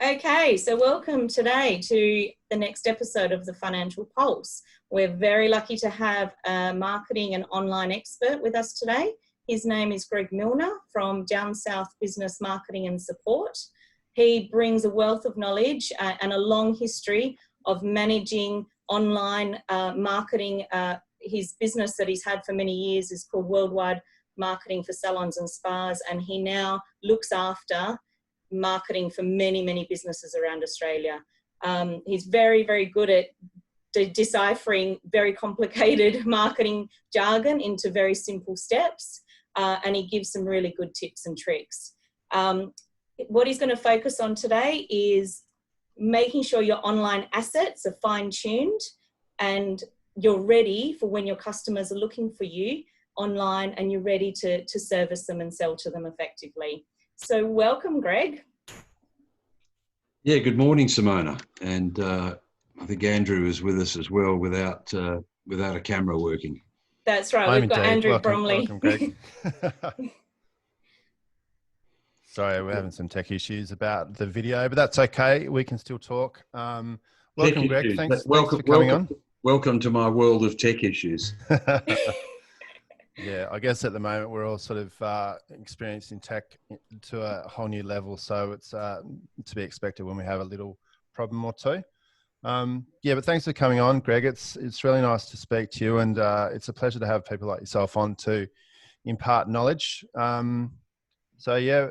Okay, so welcome today to the next episode of the Financial Pulse. We're very lucky to have a marketing and online expert with us today. His name is Greg Milner from Down South Business Marketing and Support. He brings a wealth of knowledge and a long history of managing online marketing. His business that he's had for many years is called Worldwide Marketing for Salons and Spas, and he now looks after marketing for many businesses around Australia. He's very good at deciphering very complicated marketing jargon into very simple steps, and he gives some really good tips and tricks. What he's going to focus on today is making sure your online assets are fine-tuned and you're ready for when your customers are looking for you online and you're ready to service them and sell to them effectively. So welcome, Greg. Yeah, good morning, Simona. And I think Andrew is with us as well without a camera working. That's right. We've got Andrew Bromley. Welcome, Greg. Sorry, we're having some tech issues about the video, but that's okay. We can still talk. Welcome, Greg. Thanks for coming on. Welcome to my world of tech issues. Yeah, I guess at the moment we're all sort of experiencing tech to a whole new level, so it's to be expected when we have a little problem or two. Yeah, but thanks for coming on, Greg. It's really nice to speak to you, and it's a pleasure to have people like yourself on to impart knowledge. So yeah,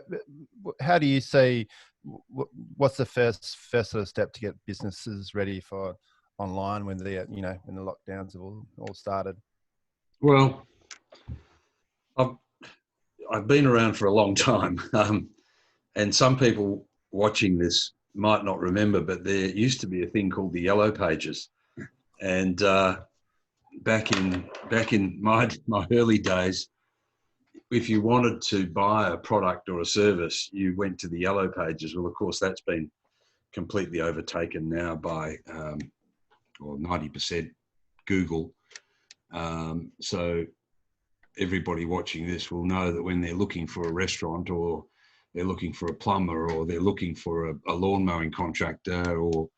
how do you see? What's the first sort of step to get businesses ready for online when the when the lockdowns have all started? Well, I've been around for a long time, and some people watching this might not remember, but there used to be a thing called the Yellow Pages, and back in my early days, if you wanted to buy a product or a service, you went to the Yellow Pages. Well, of course, that's been completely overtaken now by 90% Google. So everybody watching this will know that when they're looking for a restaurant, or they're looking for a plumber, or they're looking for a lawn mowing contractor, or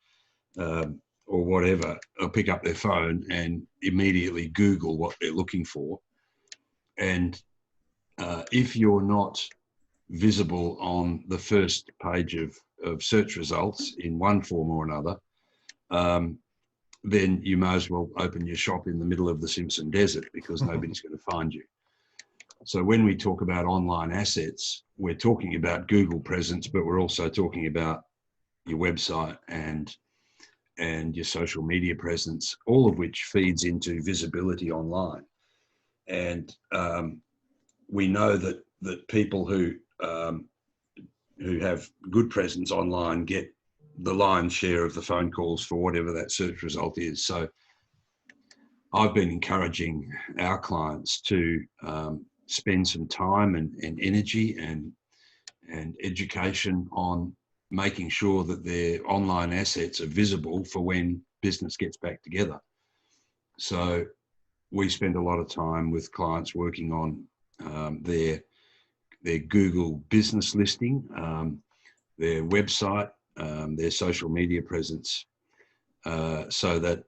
whatever, they'll pick up their phone and immediately Google what they're looking for. And if you're not visible on the first page of search results in one form or another, then you may as well open your shop in the middle of the Simpson Desert, because nobody's going to find you. So when we talk about online assets, we're talking about Google presence, but we're also talking about your website and your social media presence, all of which feeds into visibility online. And we know that people who have good presence online get the lion's share of the phone calls for whatever that search result is. So I've been encouraging our clients to spend some time and energy and education on making sure that their online assets are visible for when business gets back together. So we spend a lot of time with clients working on their Google business listing, their website, their social media presence, so that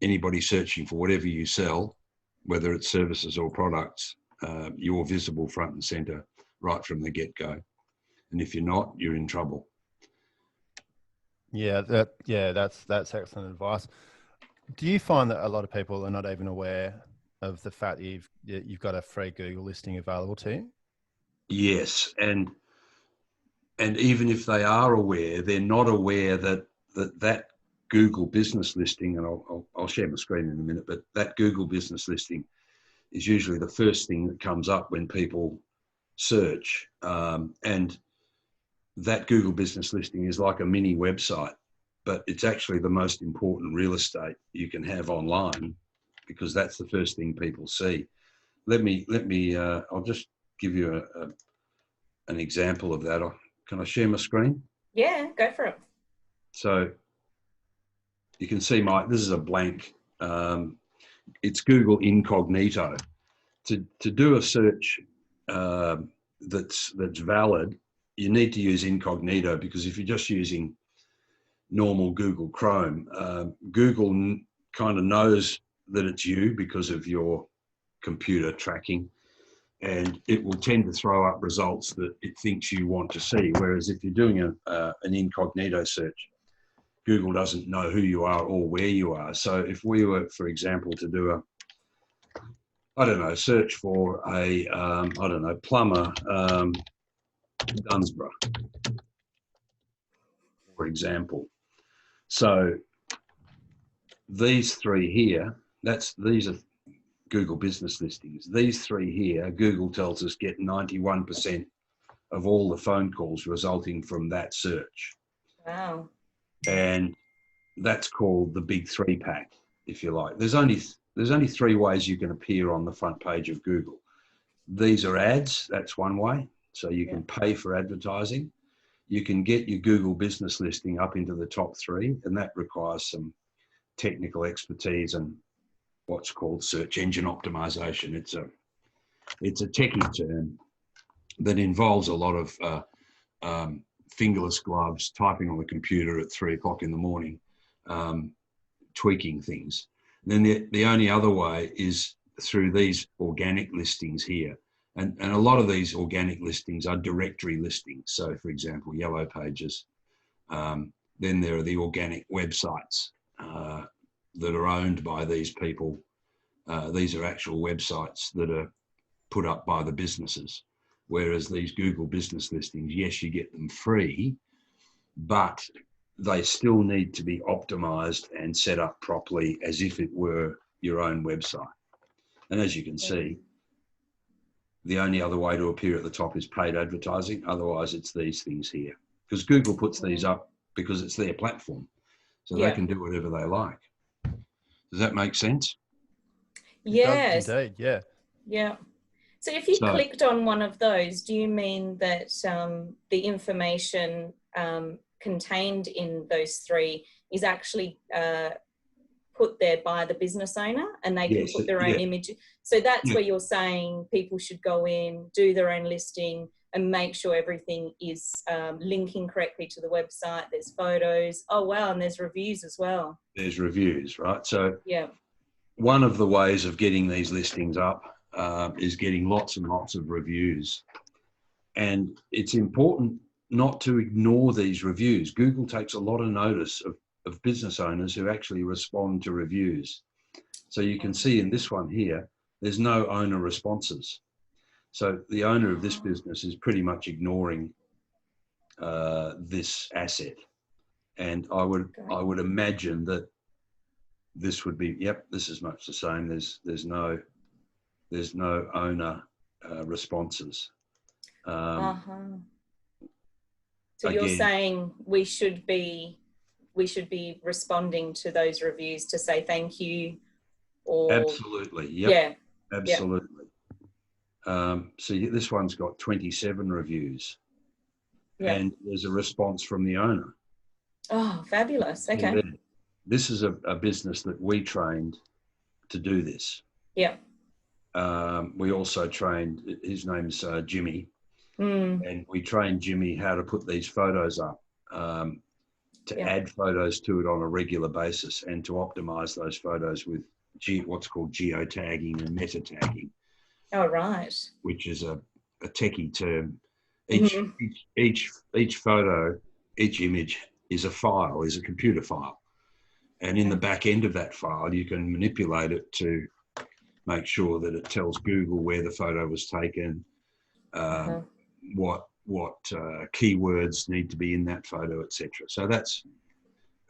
anybody searching for whatever you sell, whether it's services or products, you're visible front and center right from the get-go. And if you're not, you're in trouble. Yeah, that's excellent advice. Do you find that a lot of people are not even aware of the fact that you've got a free Google listing available to you? Yes, and even if they are aware, they're not aware that Google business listing, and I'll share my screen in a minute, but that Google business listing is usually the first thing that comes up when people search. And that Google business listing is like a mini website, but it's actually the most important real estate you can have online, because that's the first thing people see. I'll just give you an example of that. Can I share my screen? Yeah, go for it. So you can see this is a blank. It's Google Incognito. To do a search that's valid, you need to use incognito, because if you're just using normal Google Chrome, Google kind of knows that it's you because of your computer tracking, and it will tend to throw up results that it thinks you want to see. Whereas if you're doing an incognito search, Google doesn't know who you are or where you are. So if we were, for example, to do search for a, plumber, Dunsborough, for example. So these three here, these are Google business listings. These three here, Google tells us get 91% of all the phone calls resulting from that search. Wow. And that's called the big three pack, if you like. There's only three ways you can appear on the front page of Google. These are ads, that's one way. So you can pay for advertising. You can get your Google business listing up into the top three, and that requires some technical expertise and what's called search engine optimization. It's a techie term that involves a lot of fingerless gloves, typing on the computer at 3 o'clock in the morning, tweaking things. And then the only other way is through these organic listings here. And a lot of these organic listings are directory listings. So, for example, Yellow Pages. Then there are the organic websites that are owned by these people. These are actual websites that are put up by the businesses. Whereas these Google business listings, yes, you get them free, but they still need to be optimized and set up properly as if it were your own website. And as you can see, the only other way to appear at the top is paid advertising. Otherwise, it's these things here. Because Google puts these up because it's their platform. So they can do whatever they like. Does that make sense? Yes. It does indeed, yeah. Yeah. So if you clicked on one of those, do you mean that the information contained in those three is actually put there by the business owner, and they can put their own image? So that's where you're saying people should go in, do their own listing, and make sure everything is linking correctly to the website. There's photos. Oh, wow. And there's reviews as well. There's reviews, right? So one of the ways of getting these listings up is getting lots and lots of reviews. And it's important not to ignore these reviews. Google takes a lot of notice of business owners who actually respond to reviews. So you can see in this one here, there's no owner responses. So the owner of this business is pretty much ignoring this asset. And I would imagine that this would be, this is much the same. There's no owner responses. So you're saying we should be responding to those reviews to say thank you, or absolutely, absolutely. See, this one's got 27 reviews, and there's a response from the owner. Oh, fabulous! Okay. This is a business that we trained to do this. We also trained, his name's Jimmy, and we trained Jimmy how to put these photos up, to add photos to it on a regular basis, and to optimize those photos with what's called geotagging and meta tagging. Oh, right. Which is a techie term. Each photo, each image is a computer file. And in the back end of that file, you can manipulate it to make sure that it tells Google where the photo was taken, what keywords need to be in that photo, etc. So that's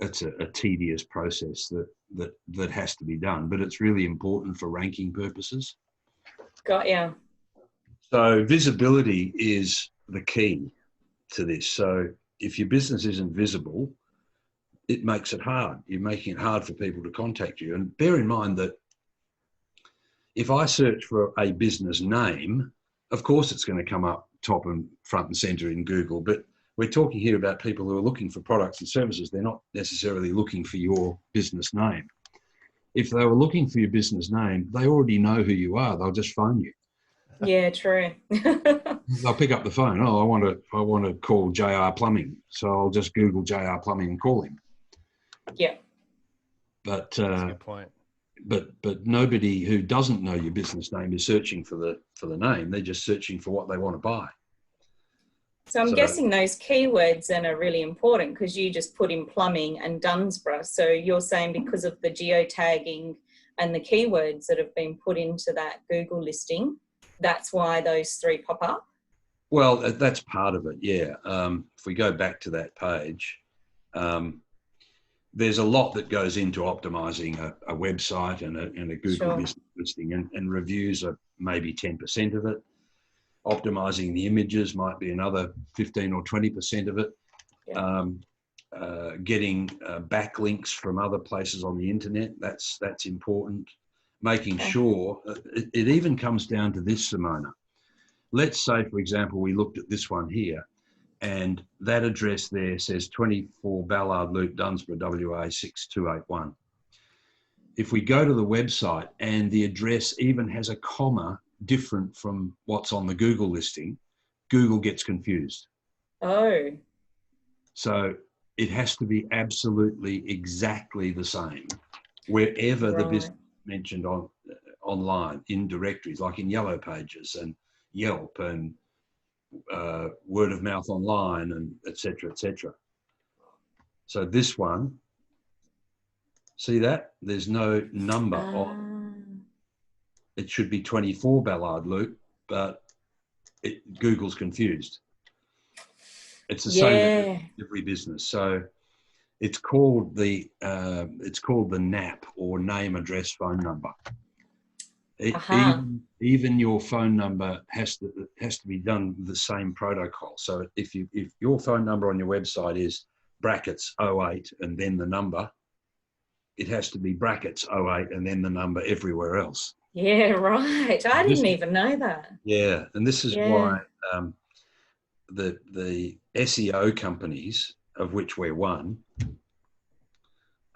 a tedious process that has to be done, but it's really important for ranking purposes. Got ya. So visibility is the key to this. So if your business isn't visible, it makes it hard. You're making it hard for people to contact you. And bear in mind that if I search for a business name, of course it's going to come up top and front and center in Google, but we're talking here about people who are looking for products and services. They're not necessarily looking for your business name. If they were looking for your business name, they already know who you are. They'll just phone you. Yeah, true. They'll pick up the phone. Oh, I want to call JR Plumbing, so I'll just Google JR Plumbing and call him. Yeah. But That's a good point. but nobody who doesn't know your business name is searching for the name. They're just searching for what they want to buy. So I'm guessing those keywords then are really important, because you just put in plumbing and Dunsborough. So you're saying because of the geotagging and the keywords that have been put into that Google listing, that's why those three pop up? Well, that's part of it, yeah. If we go back to that page, there's a lot that goes into optimizing a website and a Google business listing, and reviews are maybe 10% of it. Optimizing the images might be another 15 or 20% of it. Yeah. Getting backlinks from other places on the internet, that's important. Making sure, it even comes down to this, Simona. Let's say, for example, we looked at this one here, and that address there says 24 Ballard Loop, Dunsborough, WA 6281. If we go to the website and the address even has a comma different from what's on the Google listing, Google gets confused. Oh. So it has to be absolutely exactly the same wherever the business mentioned online in directories, like in Yellow Pages and Yelp and word of mouth online, and etc., etc. So this one, see that? There's no number on. It should be 24 Ballard Loop, but Google's confused. It's the same in every business. So it's called the NAP, or name, address, phone number. Even your phone number has to be done with the same protocol. So if your phone number on your website is brackets 08 and then the number, it has to be brackets 08 and then the number everywhere else. Yeah, right. I didn't even know that. Yeah, and this is why the SEO companies, of which we're one,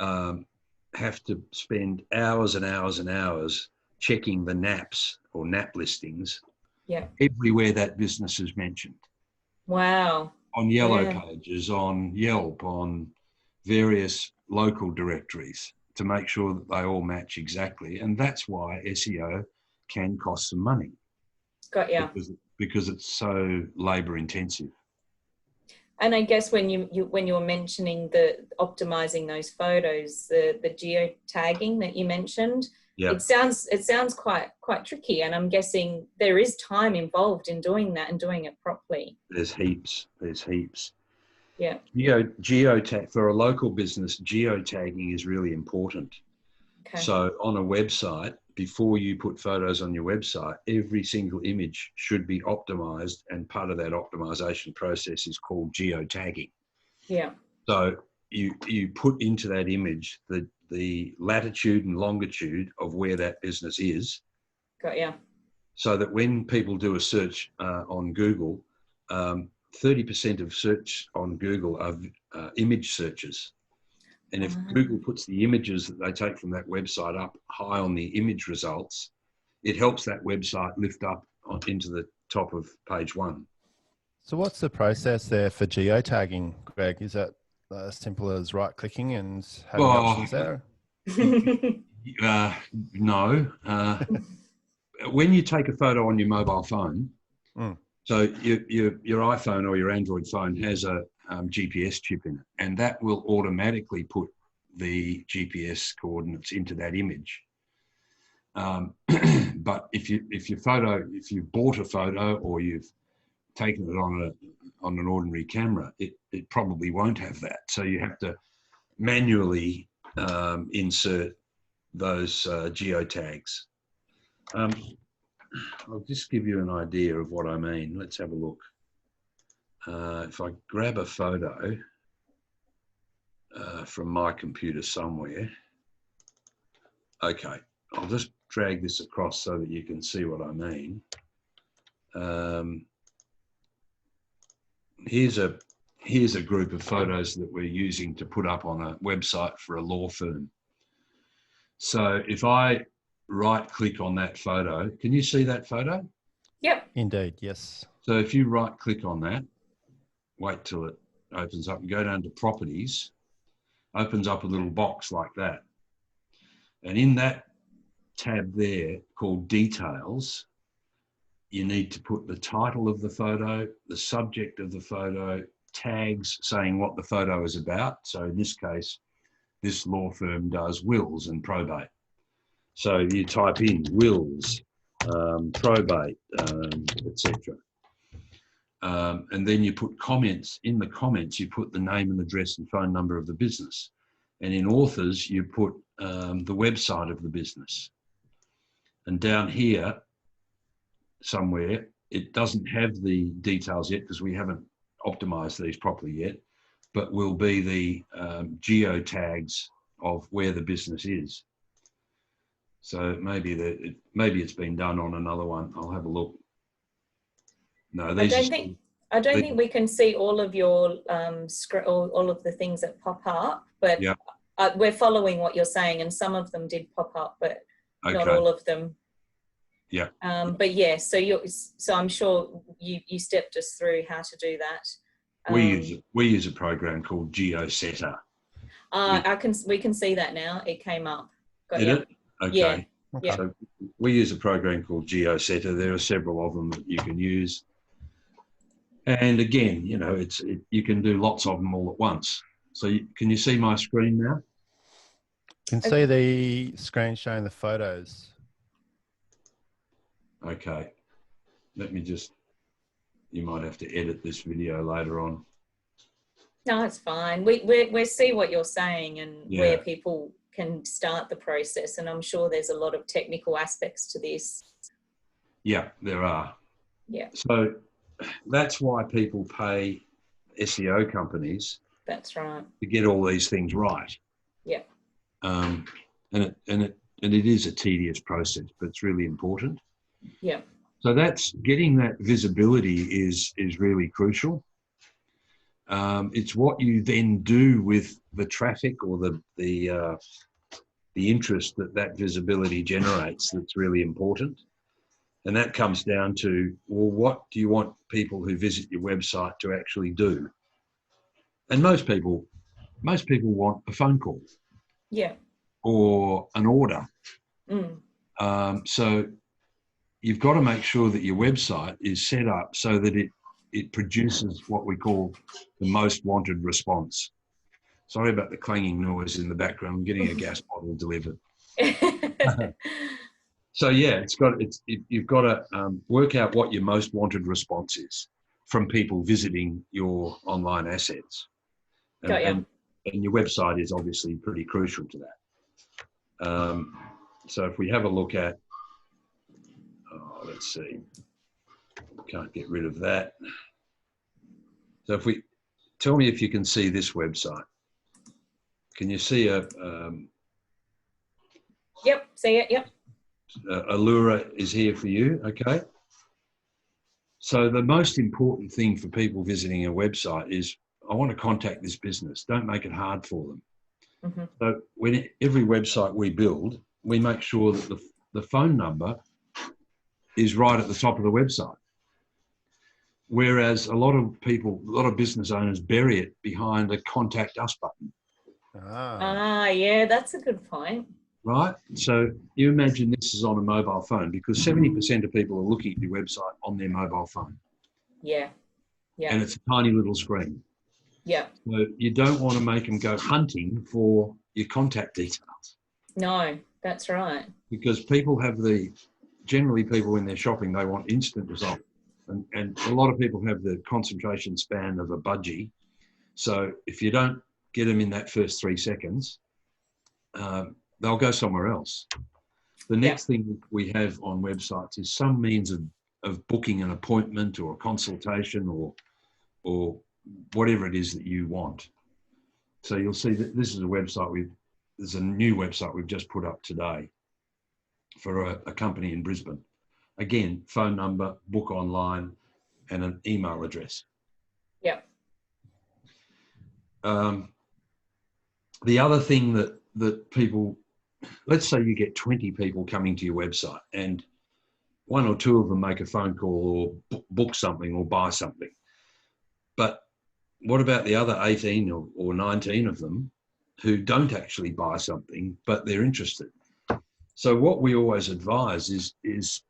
have to spend hours and hours and hours checking the NAPs, or NAP listings, everywhere that business is mentioned. Wow. On Yellow Pages, on Yelp, on various local directories, to make sure that they all match exactly. And that's why SEO can cost some money. Got ya. Because it's so labor intensive. And I guess when you were mentioning the optimizing those photos, the geotagging that you mentioned, it sounds quite tricky, and I'm guessing there is time involved in doing that and doing it properly. There's heaps. Yeah. Geotag for a local business, geotagging is really important. Okay. So on a website, before you put photos on your website, every single image should be optimized, and part of that optimization process is called geotagging. Yeah. So you put into that image the latitude and longitude of where that business is. Got ya. So that when people do a search on Google, 30% of search on Google are image searches. And if Google puts the images that they take from that website up high on the image results, it helps that website lift up into the top of page one. So what's the process there for geotagging, Greg? Is that as simple as right-clicking and having options there? No. When you take a photo on your mobile phone, so your iPhone or your Android phone has a GPS chip in it, and that will automatically put the GPS coordinates into that image. But if you bought a photo or you've taken it on an ordinary camera, it probably won't have that. So you have to manually insert those geotags. I'll just give you an idea of what I mean. Let's have a look. If I grab a photo from my computer somewhere, okay, I'll just drag this across so that you can see what I mean. Here's a group of photos that we're using to put up on a website for a law firm. So if I right-click on that photo, can you see that photo? Yep. Indeed, yes. So if you right click on that, wait till it opens up and go down to properties, opens up a little box like that. And in that tab there called details, you need to put the title of the photo, the subject of the photo, tags saying what the photo is about. So in this case, this law firm does wills and probate. So you type in wills, probate, etc. And then you put comments. In the comments, you put the name and address and phone number of the business. And in authors, you put the website of the business. And down here, somewhere, it doesn't have the details yet because we haven't optimized these properly yet, but will be the geo tags of where the business is. So maybe it's been done on another one. I'll have a look. No, these I don't think we can see all of your all of the things that pop up, but yeah. We're following what you're saying, and some of them did pop up, but not all of them. Yeah. But yeah, so I'm sure you stepped us through how to do that. We use a program called GeoSetter. We can see that now. It came up. Did it? Okay. Yeah. So we use a program called GeoSetter. There are several of them that you can use. And again, you know, you can do lots of them all at once. So can you see my screen now? You can see the screen showing the photos. Okay. Let me just, you might have to edit this video later on. No, it's fine. We see what you're saying and where people can start the process. And I'm sure there's a lot of technical aspects to this. Yeah, there are. Yeah. So that's why people pay SEO companies. That's right. To get all these things right. Yeah. And it is a tedious process, but it's really important. Yeah. So that's getting that visibility is really crucial. It's what you then do with the traffic or the interest that visibility generates that's really important. And that comes down to, well, what do you want people who visit your website to actually do? And most people want a phone call. Yeah. Or an order. So you've got to make sure that your website is set up so that it produces what we call the most wanted response. Sorry about the clanging noise in the background. I'm getting a gas bottle delivered. So yeah, you've got to work out what your most wanted response is from people visiting your online assets. And your website is obviously pretty crucial to that. So if we have a look at, let's see, can't get rid of that. So if we, tell me if you can see this website. Can you see Yep, see it, yep. Allura is here for you, okay? So the most important thing for people visiting a website is, I want to contact this business. Don't make it hard for them. Mm-hmm. So when every website we build, we make sure that the phone number is right at the top of the website. Whereas a lot of business owners bury it behind a contact us button. Yeah, that's a good point. Right? So you imagine this is on a mobile phone, because 70% of people are looking at your website on their mobile phone. Yeah. Yeah. And it's a tiny little screen. Yeah. So you don't want to make them go hunting for your contact details. No, that's right. Because generally people when they're shopping, they want instant results. And a lot of people have the concentration span of a budgie. So if you don't get them in that first 3 seconds, they'll go somewhere else. The next thing we have on websites is some means of booking an appointment or a consultation or whatever it is that you want. So you'll see that this is a website there's a new website we've just put up today for a company in Brisbane. Again, phone number, book online, and an email address. Yeah. The other thing that people, let's say you get 20 people coming to your website and one or two of them make a phone call or book something or buy something. But what about the other 18 or 19 of them who don't actually buy something, but they're interested? So what we always advise is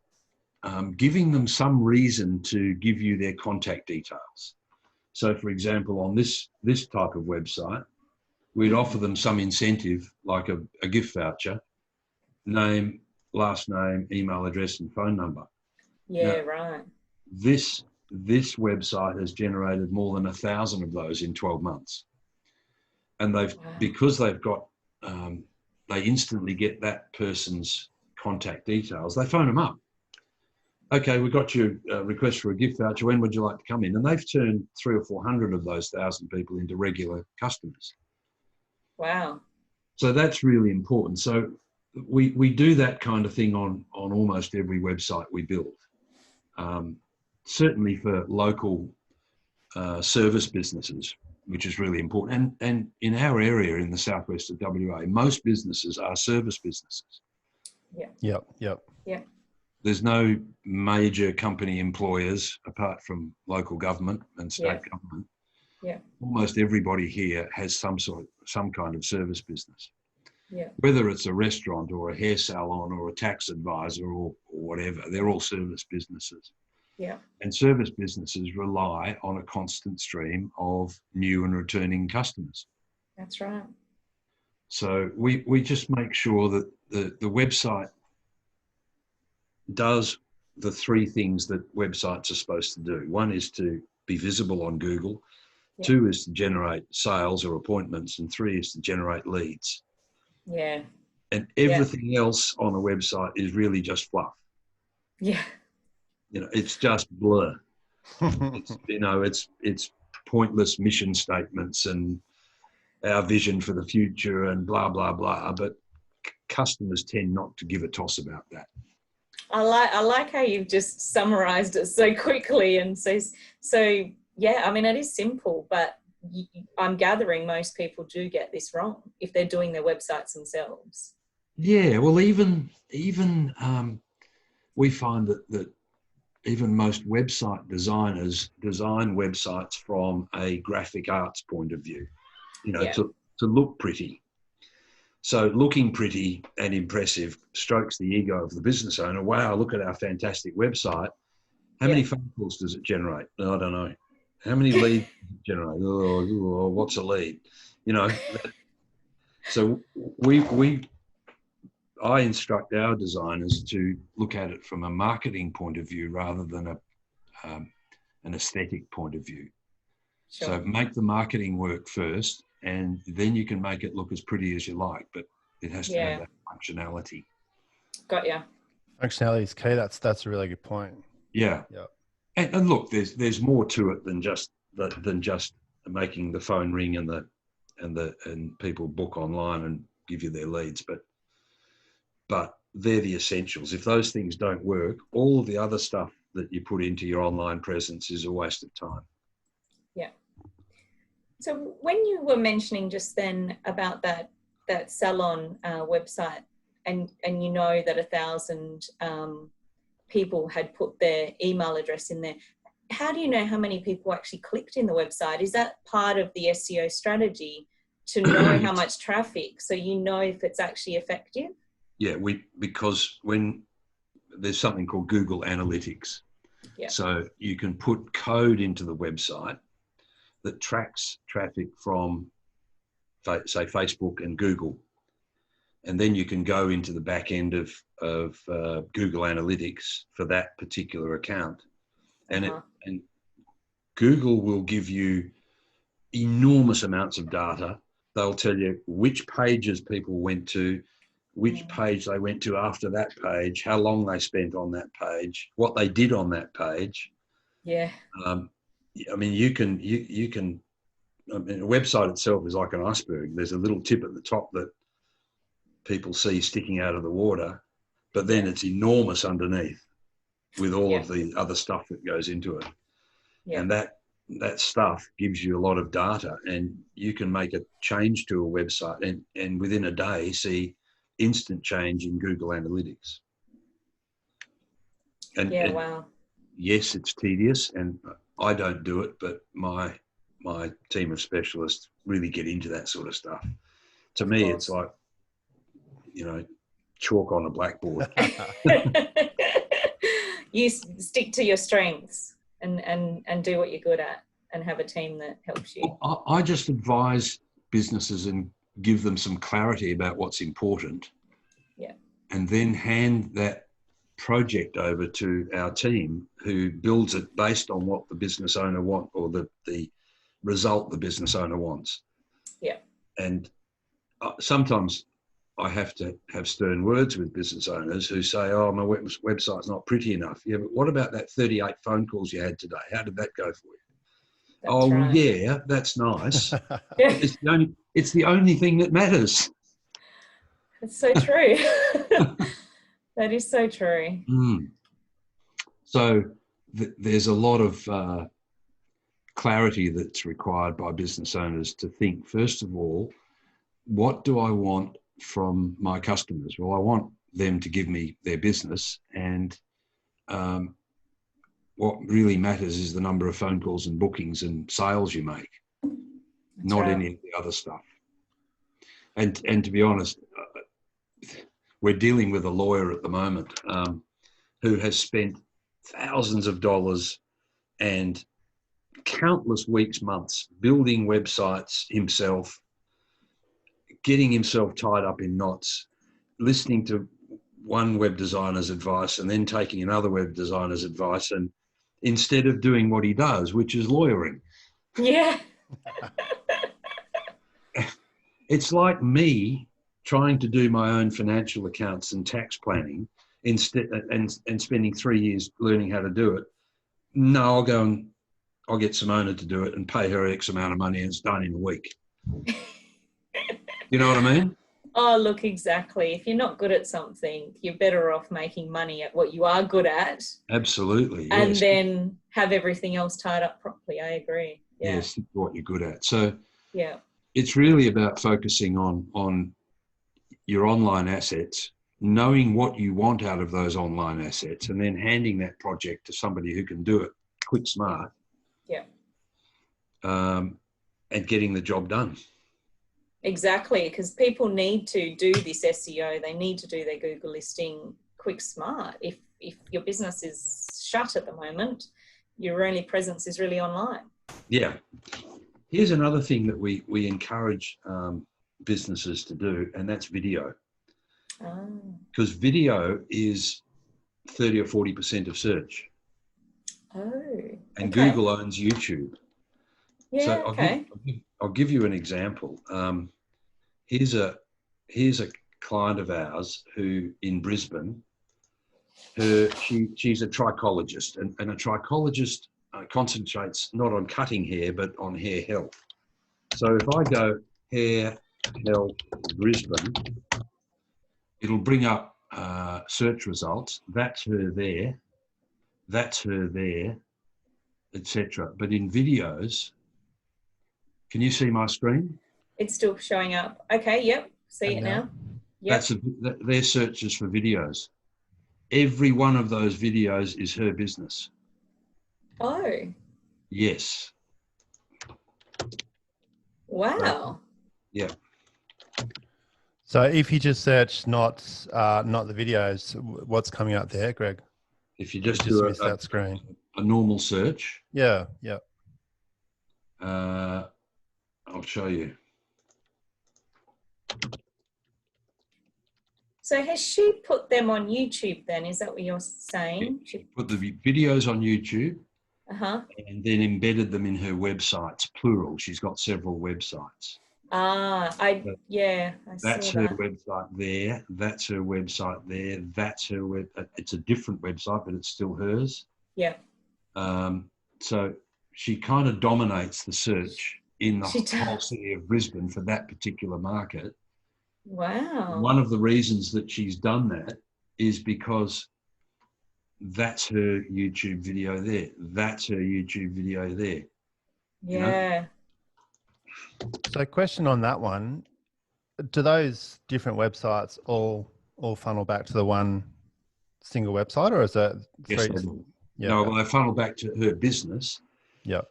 giving them some reason to give you their contact details. So for example, on this type of website, we'd offer them some incentive, like a gift voucher, name, last name, email address, and phone number. Yeah, Now, right. This website has generated more than 1,000 of those in 12 months. And because they've got, they instantly get that person's contact details, they phone them up. Okay, we got your request for a gift voucher. When would you like to come in? And they've turned 300 or 400 of those 1,000 people into regular customers. Wow. So that's really important. So we do that kind of thing on almost every website we build. Certainly for local service businesses, which is really important. And in our area in the southwest of WA, most businesses are service businesses. Yeah. Yep. There's no major company employers apart from local government and state government. Yeah. Almost everybody here has some kind of service business. Yeah. Whether it's a restaurant or a hair salon or a tax advisor or whatever, they're all service businesses. Yeah. And service businesses rely on a constant stream of new and returning customers. That's right. So we just make sure that the website does the three things that websites are supposed to do. One is to be visible on Google. Yeah. Two is to generate sales or appointments. And three is to generate leads. Yeah. And everything else on a website is really just fluff. Yeah. It's just blur. It's pointless mission statements and our vision for the future and blah, blah, blah. But customers tend not to give a toss about that. I like how you've just summarized it so quickly and so yeah, I mean, it is simple, but I'm gathering most people do get this wrong if they're doing their websites themselves. Yeah, well, even we find that even most website designers design websites from a graphic arts point of view, to look pretty. So looking pretty and impressive strokes the ego of the business owner. Wow, look at our fantastic website. How many phone calls does it generate? I don't know. How many leads does it generate? Oh, what's a lead? So I instruct our designers to look at it from a marketing point of view rather than an aesthetic point of view. Sure. So make the marketing work first, and then you can make it look as pretty as you like, but it has to have that functionality. Got ya. Functionality is key. That's a really good point. Yeah. And look, there's more to it than just making the phone ring and people book online and give you their leads, but they're the essentials. If those things don't work, all of the other stuff that you put into your online presence is a waste of time. Yeah. So when you were mentioning just then about that salon website, and you know that 1,000 people had put their email address in there, how do you know how many people actually clicked in the website? Is that part of the SEO strategy to know how much traffic, so you know if it's actually effective? Yeah, because when there's something called Google Analytics. Yeah. So you can put code into the website that tracks traffic from, say, Facebook and Google. And then you can go into the back end of Google Analytics for that particular account. And, and Google will give you enormous amounts of data. They'll tell you which pages people went to, which page they went to after that page, how long they spent on that page, what they did on that page. Yeah. I mean, you can, I mean, a website itself is like an iceberg. There's a little tip at the top that people see sticking out of the water, but then it's enormous underneath with all of the other stuff that goes into it. Yeah. And that stuff gives you a lot of data, and you can make a change to a website and within a day see instant change in Google Analytics. Yeah, wow. Yes, it's tedious, and I don't do it, but my team of specialists really get into that sort of stuff. To me, it's like, chalk on a blackboard. You stick to your strengths and do what you're good at and have a team that helps you. I just advise businesses and give them some clarity about what's important. Yeah. And then hand that project over to our team, who builds it based on what the business owner wants, or the result the business owner wants. Yeah. And sometimes I have to have stern words with business owners who say, oh, my website's not pretty enough. Yeah, but what about that 38 phone calls you had today? How did that go for you? That's oh, right. yeah, that's nice. It's the only thing that matters. It's so true. That is so true. So there's a lot of clarity that's required by business owners to think, first of all, what do I want from my customers? Well, I want them to give me their business, and what really matters is the number of phone calls and bookings and sales you make, not any of the other stuff. And to be honest, we're dealing with a lawyer at the moment who has spent thousands of dollars and countless weeks, months building websites himself, getting himself tied up in knots, listening to one web designer's advice and then taking another web designer's advice, and instead of doing what he does, which is lawyering. Yeah. It's like me trying to do my own financial accounts and tax planning instead, and spending 3 years learning how to do it. No, I'll get Simona to do it and pay her X amount of money, and it's done in a week. You know what I mean? Oh, look, exactly. If you're not good at something, you're better off making money at what you are good at. Absolutely. Yes. And then have everything else tied up properly. I agree. Yeah. Yes, what you're good at. So yeah, it's really about focusing on your online assets, knowing what you want out of those online assets, and then handing that project to somebody who can do it quick, smart. Yeah. And getting the job done. Exactly, because people need to do this SEO. They need to do their Google listing quick, smart. If your business is shut at the moment, your only presence is really online. Yeah. Here's another thing that we encourage businesses to do, and that's video. Because video is 30 or 40% of search. And Google owns YouTube. Yeah, so I'll give you an example. Here's a client of ours who in Brisbane, she's a trichologist, and a trichologist concentrates not on cutting hair but on hair health. So if I go hair health Brisbane, it'll bring up search results. That's her there, etc. But in videos, can you see my screen? It's still showing up. Okay, yep. See it now. Yep. Their searches for videos. Every one of those videos is her business. Oh. Yes. Wow. Yeah. So if you just search not the videos, what's coming up there, Greg? If you just do that screen, a normal search. Yeah. I'll show you. So has she put them on YouTube then? Is that what you're saying? She put the videos on YouTube and then embedded them in her websites, plural. She's got several websites. I That's her website there. That's her website there. That's her web. It's a different website, but it's still hers. Yeah. So she kind of dominates the search in the whole city of Brisbane for that particular market. Wow. One of the reasons that she's done that is because that's her YouTube video there. That's her YouTube video there. Yeah. So question on that one, do those different websites all funnel back to the one single website, or is that Yes, three? they do. Yeah. No, well, they funnel back to her business. Yeah.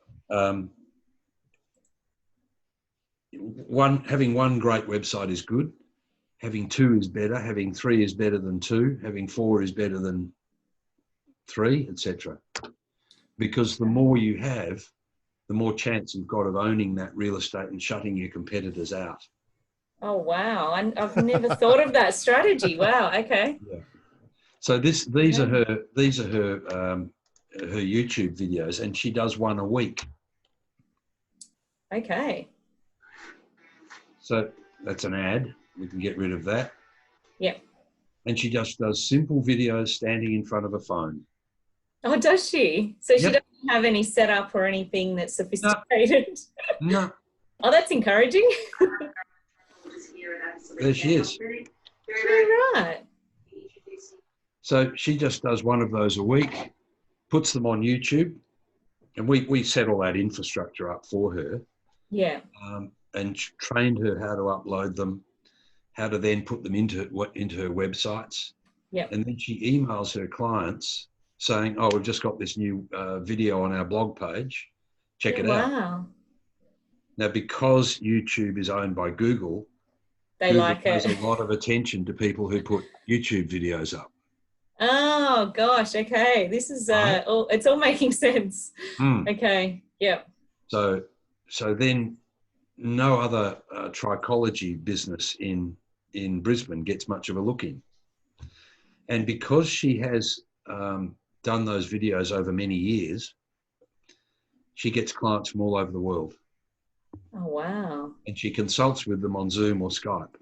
Having one great website is good. Having two is better. Having three is better than two. Having four is better than three, etc. Because the more you have, the more chance you've got of owning that real estate and shutting your competitors out. Oh, wow. I've never thought of that strategy. Wow. Okay. Yeah. So these are her YouTube videos, and she does one a week. Okay. So that's an ad. We can get rid of that. Yep. And she just does simple videos standing in front of a phone. Oh, does she? So she Yep. doesn't have any setup or anything that's sophisticated? No. Oh, that's encouraging. There she is. Right. So she just does one of those a week, puts them on YouTube, and we set all that infrastructure up for her. Yeah. And trained her how to upload them, how to then put them into her websites. Yeah. And then she emails her clients saying, "Oh, we've just got this new video on our blog page. Check it out." Wow. Now, because YouTube is owned by Google, They Google like pays it. a lot of attention to people who put YouTube videos up. Oh, gosh. Okay. This is, Right. it's all making sense. Okay. Yeah. So then no other trichology business in Brisbane gets much of a look in. And because she has done those videos over many years, she gets clients from all over the world. Oh, wow. And she consults with them on Zoom or Skype.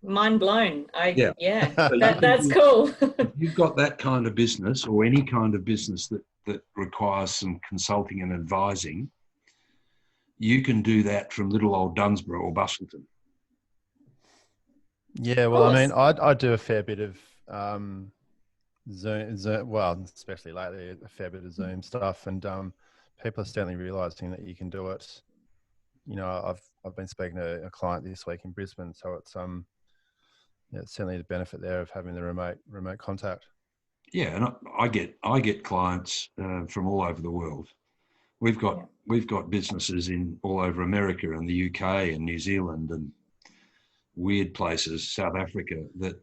Mind blown. Yeah. That's cool. If you've got that kind of business, or any kind of business that requires some consulting and advising, you can do that from little old Dunsborough or Bustleton. Yeah, well, I mean, I do a fair bit of Zoom, well, especially lately, a fair bit of Zoom stuff, and people are certainly realising that you can do it. You know, I've been speaking to a client this week in Brisbane, so it's it's certainly the benefit there of having the remote contact. Yeah, and I get clients from all over the world. We've got businesses in all over America and the UK and New Zealand and weird places, South Africa, that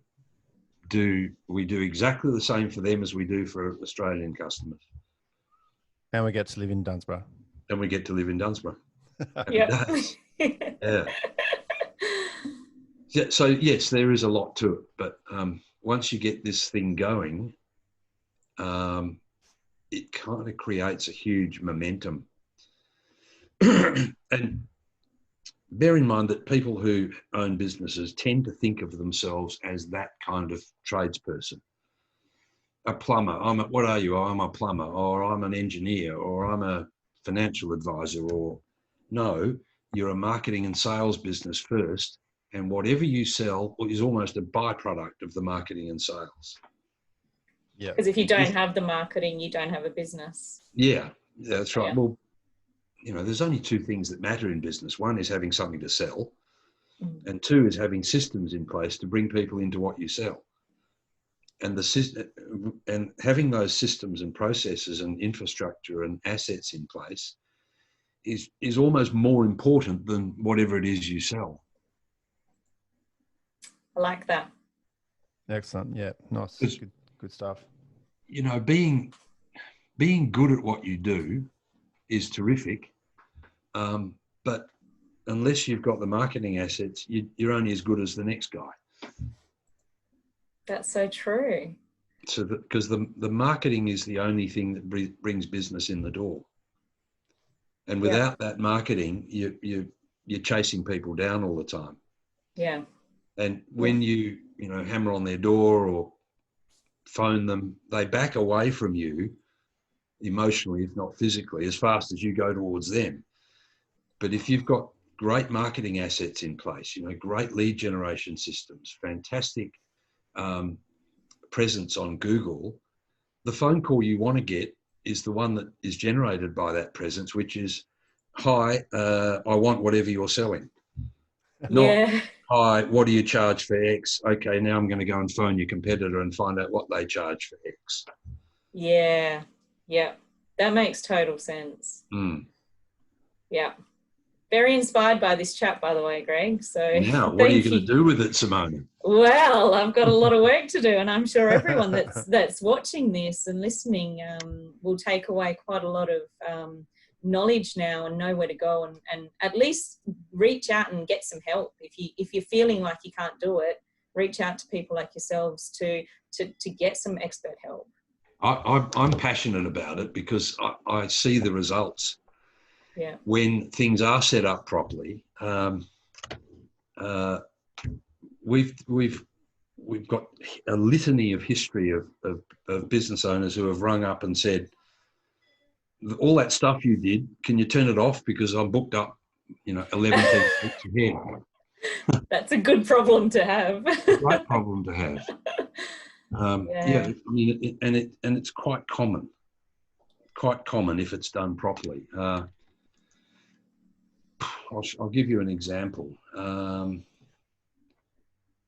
we do exactly the same for them as we do for Australian customers. And we get to live in Dunsborough. And we get to live in Dunsborough. Yeah. Yeah. So yes, there is a lot to it, but once you get this thing going, it kind of creates a huge momentum. And bear in mind that people who own businesses tend to think of themselves as that kind of tradesperson. A plumber. What are you? Oh, I'm a plumber, or I'm an engineer, or I'm a financial advisor, or no, you're a marketing and sales business first, and whatever you sell is almost a byproduct of the marketing and sales. Yeah. Because if you don't have the marketing, you don't have a business. Yeah, that's right. Yeah. Well, you know, there's only two things that matter in business. One is having something to sell, and two is having systems in place to bring people into what you sell. And having those systems and processes and infrastructure and assets in place is almost more important than whatever it is you sell. I like that. Excellent. Yeah, nice. Good stuff. You know, being good at what you do is terrific, but unless you've got the marketing assets, you're only as good as the next guy. That's so true. So because the marketing is the only thing that brings business in the door, and without that marketing, you're chasing people down all the time. Yeah. And when you hammer on their door or phone them, they back away from you emotionally, if not physically, as fast as you go towards them. But if you've got great marketing assets in place, great lead generation systems, fantastic presence on Google, the phone call you want to get is the one that is generated by that presence, which is, "Hi, I want whatever you're selling." Not, Yeah. hi, what do you charge for X? Okay, now I'm going to go and phone your competitor and find out what they charge for X. Yeah. Yeah. That makes total sense. Mm. Yeah. Very inspired by this chat, by the way, Greg. So Now, what are you thank going to you. do with it, Simona? Well, I've got a lot of work to do, and I'm sure everyone that's watching this and listening will take away quite a lot of knowledge now and know where to go, and at least reach out and get some help. If you're feeling like you can't do it, reach out to people like yourselves to get some expert help. I'm passionate about it because I see the results. Yeah. When things are set up properly. We've got a litany of history of business owners who have rung up and said, all that stuff you did, can you turn it off because I'm booked up, 11 weeks ahead. That's a good problem to have. Great problem to have. Yeah, I mean, and it's quite common if it's done properly. I'll give you an example.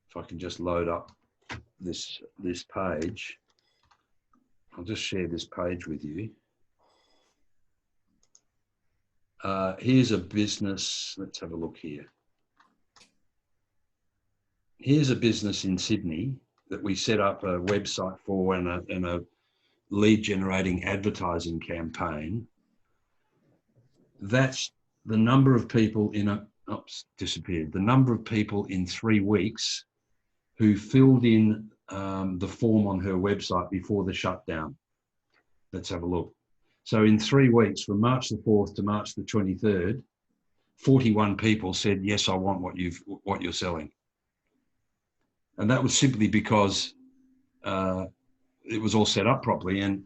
If I can just load up this page, I'll just share this page with you. Here's a business. Let's have a look here. Here's a business in Sydney that we set up a website for and a lead generating advertising campaign. That's the number of people disappeared. The number of people in 3 weeks who filled in the form on her website before the shutdown. Let's have a look. So in 3 weeks, from March the 4th to March the 23rd, 41 people said, yes, I want what you're selling. And that was simply because it was all set up properly. And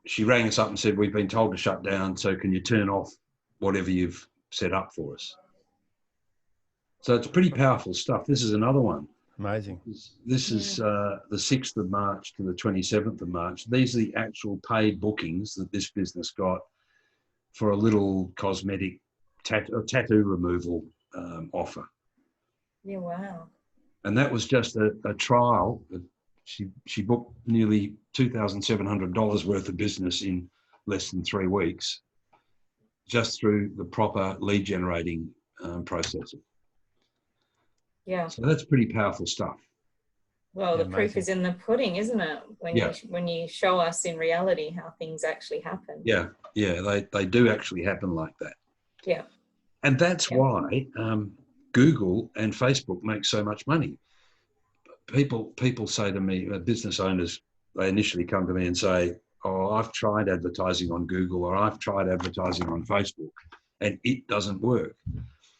she rang us up and said, we've been told to shut down, so can you turn off whatever you've set up for us? So it's pretty powerful stuff. This is another one. Amazing. This is the 6th of March to the 27th of March. These are the actual paid bookings that this business got for a little cosmetic tattoo removal offer. Yeah, wow. And that was just a trial. She booked nearly $2,700 worth of business in less than 3 weeks, just through the proper lead generating processing. Yeah. So that's pretty powerful stuff. Well, Yeah, the proof amazing. is in the pudding, isn't it? When you show us in reality how things actually happen. Yeah, they do actually happen like that. Yeah. And that's why Google and Facebook make so much money. People say to me, business owners, they initially come to me and say, oh, I've tried advertising on Google or I've tried advertising on Facebook and it doesn't work.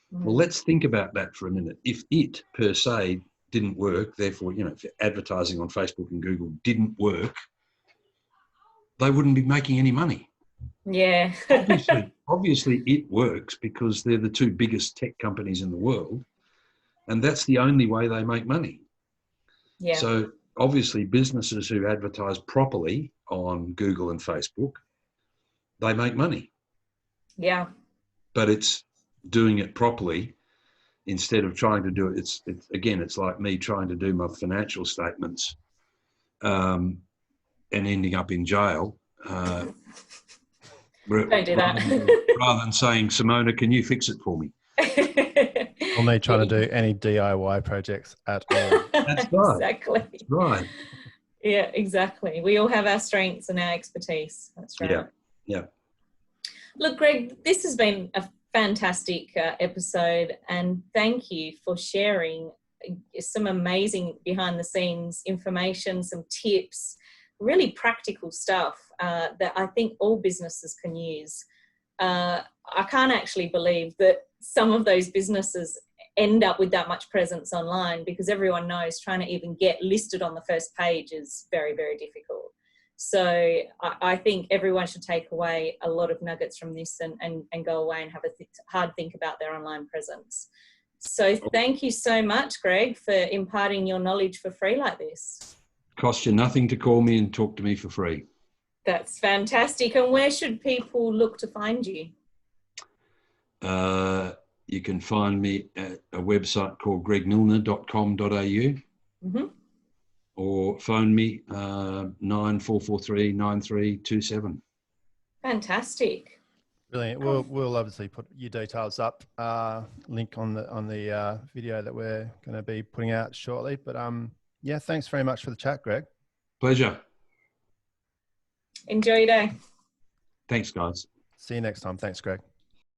Well, let's think about that for a minute. If it per se didn't work, therefore, if advertising on Facebook and Google didn't work, they wouldn't be making any money. Yeah. obviously it works because they're the two biggest tech companies in the world, and that's the only way they make money. Yeah. So obviously businesses who advertise properly on Google and Facebook, they make money. Yeah. But it's doing it properly instead of trying to do it. It's like me trying to do my financial statements and ending up in jail. Don't do that. Rather than saying, Simona, can you fix it for me? Or me trying to do any DIY projects at all. That's right. Exactly. That's right. Yeah, exactly. We all have our strengths and our expertise. That's right. Yeah. Look, Greg, this has been a fantastic episode, and thank you for sharing some amazing behind the scenes information, some tips, really practical stuff that I think all businesses can use. I can't actually believe that some of those businesses end up with that much presence online, because everyone knows trying to even get listed on the first page is very, very difficult. So I think everyone should take away a lot of nuggets from this and go away and have a hard think about their online presence. So thank you so much, Greg, for imparting your knowledge for free like this. Cost you nothing to call me and talk to me for free. That's fantastic. And where should people look to find you? you can find me at a website called gregmilner.com.au. Or phone me 9443-9327. Fantastic. Brilliant. We'll obviously put your details up, link on the video that we're going to be putting out shortly. But yeah, thanks very much for the chat, Greg. Pleasure. Enjoy your day. Thanks, guys. See you next time. Thanks, Greg.